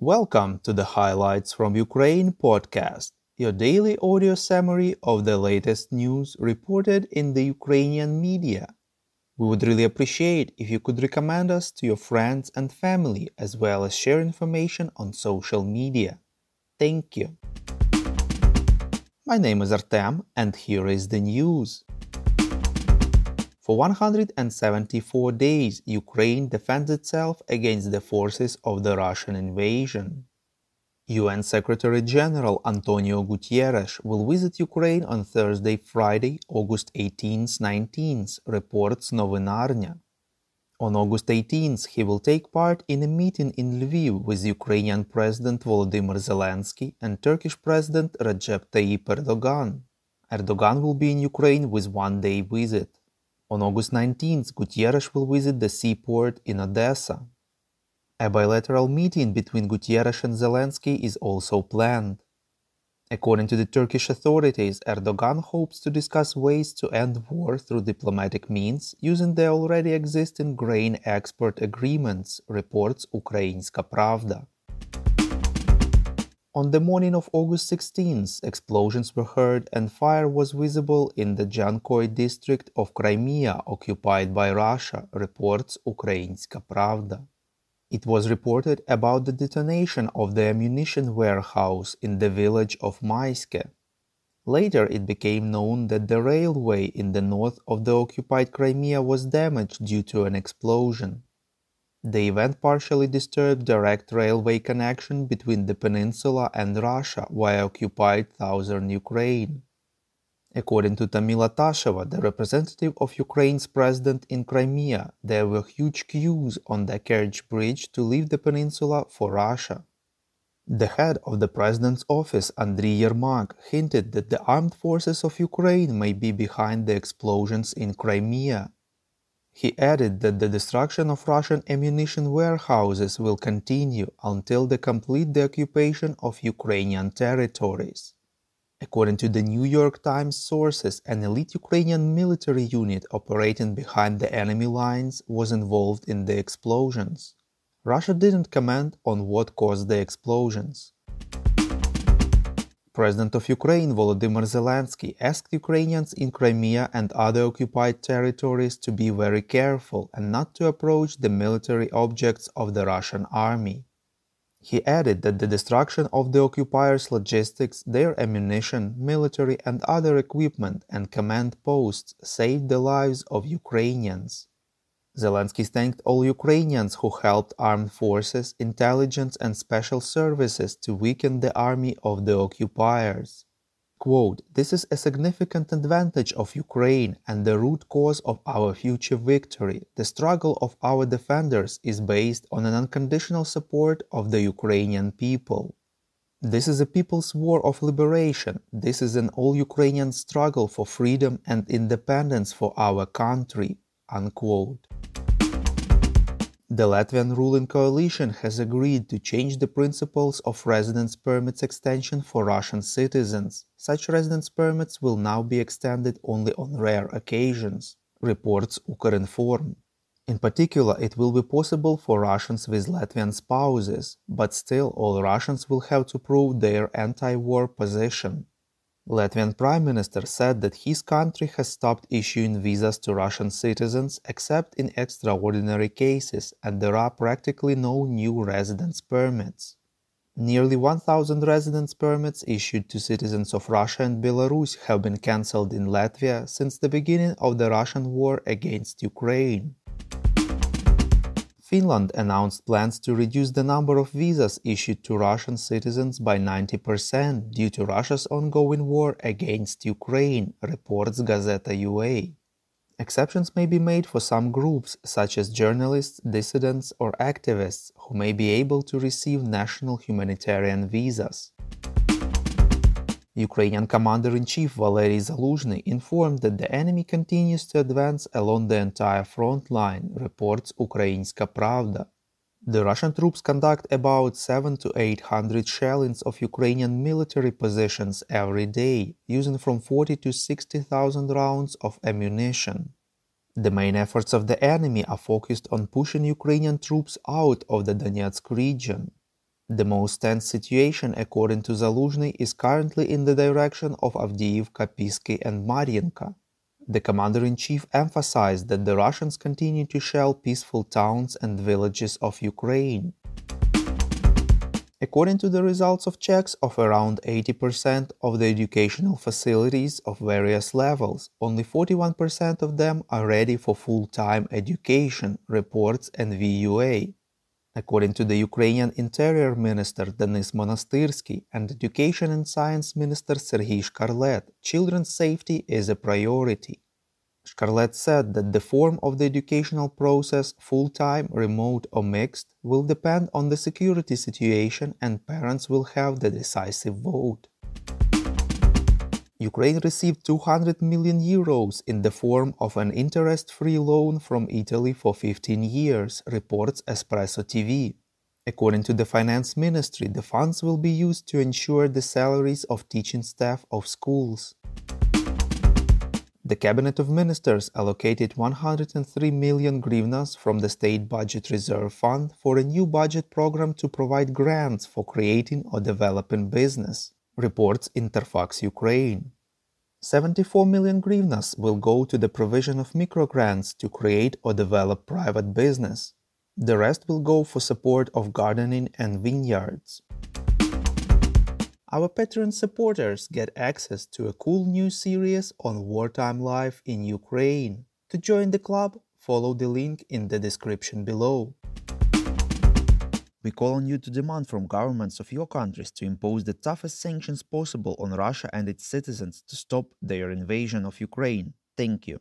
Welcome to the Highlights from Ukraine podcast, your daily audio summary of the latest news reported in the Ukrainian media. We would really appreciate if you could recommend us to your friends and family as well as share information on social media. Thank you. My name is Artem and here is the news. For 174 days, Ukraine defends itself against the forces of the Russian invasion. UN Secretary-General Antonio Guterres will visit Ukraine on Thursday, Friday, August 18-19, reports Novinarnya. On August 18th, he will take part in a meeting in Lviv with Ukrainian President Volodymyr Zelensky and Turkish President Recep Tayyip Erdogan. Erdogan will be in Ukraine with one-day visit. On August 19th, Guterres will visit the seaport in Odessa. A bilateral meeting between Guterres and Zelensky is also planned. According to the Turkish authorities, Erdogan hopes to discuss ways to end war through diplomatic means using the already existing grain export agreements, reports Ukrainska Pravda. On the morning of August 16th, explosions were heard and fire was visible in the Jankoy district of Crimea occupied by Russia, reports Ukrainska Pravda. It was reported about the detonation of the ammunition warehouse in the village of Maiske. Later it became known that the railway in the north of the occupied Crimea was damaged due to an explosion. The event partially disturbed direct railway connection between the peninsula and Russia via occupied southern Ukraine. According to Tamila Tasheva, the representative of Ukraine's president in Crimea, there were huge queues on the Kerch Bridge to leave the peninsula for Russia. The head of the president's office, Andriy Yermak, hinted that the armed forces of Ukraine may be behind the explosions in Crimea. He added that the destruction of Russian ammunition warehouses will continue until they complete the occupation of Ukrainian territories. According to the New York Times sources, an elite Ukrainian military unit operating behind the enemy lines was involved in the explosions. Russia didn't comment on what caused the explosions. President of Ukraine Volodymyr Zelensky asked Ukrainians in Crimea and other occupied territories to be very careful and not to approach the military objects of the Russian army. He added that the destruction of the occupiers' logistics, their ammunition, military and other equipment and command posts saved the lives of Ukrainians. Zelensky thanked all Ukrainians who helped armed forces, intelligence and special services to weaken the army of the occupiers. Quote, "This is a significant advantage of Ukraine and the root cause of our future victory. The struggle of our defenders is based on an unconditional support of the Ukrainian people. This is a people's war of liberation. This is an all-Ukrainian struggle for freedom and independence for our country." Unquote. The Latvian ruling coalition has agreed to change the principles of residence permits extension for Russian citizens. Such residence permits will now be extended only on rare occasions, reports Ukrinform. In particular, it will be possible for Russians with Latvian spouses, but still all Russians will have to prove their anti-war position. Latvian Prime Minister said that his country has stopped issuing visas to Russian citizens except in extraordinary cases, and there are practically no new residence permits. Nearly 1,000 residence permits issued to citizens of Russia and Belarus have been cancelled in Latvia since the beginning of the Russian war against Ukraine. Finland announced plans to reduce the number of visas issued to Russian citizens by 90% due to Russia's ongoing war against Ukraine, reports Gazeta.ua. Exceptions may be made for some groups, such as journalists, dissidents, or activists, who may be able to receive national humanitarian visas. Ukrainian Commander-in-Chief Valery Zaluzhny informed that the enemy continues to advance along the entire front line, reports Ukrainska Pravda. The Russian troops conduct about 700 to 800 shellings of Ukrainian military positions every day, using from 40 to 60,000 rounds of ammunition. The main efforts of the enemy are focused on pushing Ukrainian troops out of the Donetsk region. The most tense situation, according to Zaluzhny, is currently in the direction of Avdiivka, Pisky, and Mariinka. The commander-in-chief emphasized that the Russians continue to shell peaceful towns and villages of Ukraine. According to the results of checks of around 80% of the educational facilities of various levels, only 41% of them are ready for full-time education, reports NVUA. According to the Ukrainian Interior Minister Denis Monastyrsky and Education and Science Minister Serhiy Shkarlet, children's safety is a priority. Shkarlet said that the form of the educational process, full-time, remote or mixed, will depend on the security situation and parents will have the decisive vote. Ukraine received 200 million euros in the form of an interest-free loan from Italy for 15 years, reports Espresso TV. According to the Finance Ministry, the funds will be used to ensure the salaries of teaching staff of schools. The Cabinet of Ministers allocated 103 million hryvnias from the State Budget Reserve Fund for a new budget program to provide grants for creating or developing business, reports Interfax Ukraine. 74 million hryvnias will go to the provision of microgrants to create or develop private business. The rest will go for support of gardening and vineyards. Our Patreon supporters get access to a cool new series on wartime life in Ukraine. To join the club, follow the link in the description below. We call on you to demand from governments of your countries to impose the toughest sanctions possible on Russia and its citizens to stop their invasion of Ukraine. Thank you.